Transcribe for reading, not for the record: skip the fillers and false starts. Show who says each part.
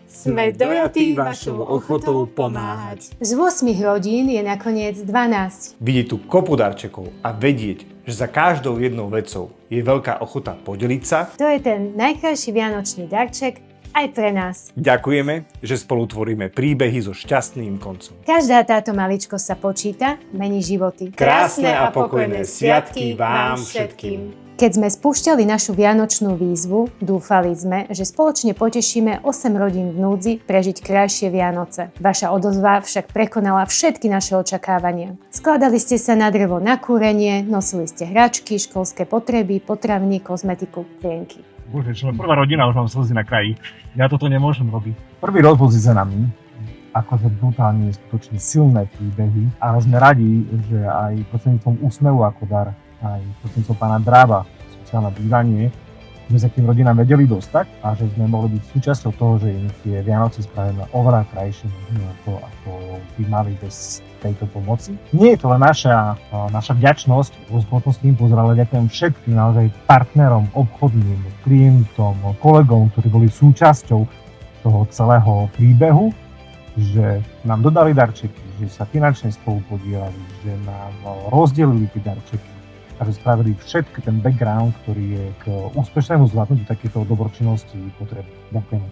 Speaker 1: Sme dojatí vašou ochotou pomáhať.
Speaker 2: Z 8 rodín je nakoniec 12.
Speaker 3: Vidieť tu kopu darčekov a vedieť, že za každou jednou vecou je veľká ochota podeliť sa.
Speaker 2: To je ten najkrajší vianočný darček aj pre nás.
Speaker 3: Ďakujeme, že spolu tvoríme príbehy so šťastným koncom.
Speaker 2: Každá táto maličkosť sa počíta, mení životy.
Speaker 3: Krásne a pokojné sviatky vám všetkým.
Speaker 2: Keď sme spúšťali našu vianočnú výzvu, dúfali sme, že spoločne potešíme 8 rodín v núdzi prežiť krajšie Vianoce. Vaša odozva však prekonala všetky naše očakávania. Skladali ste sa na drevo na kúrenie, nosili ste hračky, školské potreby, potraviny, kozmetiku, plienky.
Speaker 4: Bože, čo prvá rodina, už mám slzy na kraji. Ja toto nemôžem robiť. Prvý rozvoz za nami, akože brutálne skutočne silné príbehy, ale sme radi, že aj prostredníctvom úsmevu ako dar, aj prostredníctvom pána Drába, sociálne bývanie, sme sa k tým rodinám vedeli dostať a že sme mohli byť súčasťou toho, že im tie Vianoce spravíme oveľa krajšie, ako by mali bez tejto pomoci. Nie je to len naša vďačnosť, spoločnosť s tým pozor, ale ďakujem všetkým naozaj partnerom, obchodným, klientom, kolegom, ktorí boli súčasťou toho celého príbehu, že nám dodali darčeky, že sa finančne spolu podielali, že nám rozdelili tie darčeky a že spravili všetky ten background, ktorý je k úspešnému zvládnutiu takéto dobročinnosti potrebný. Ďakujem.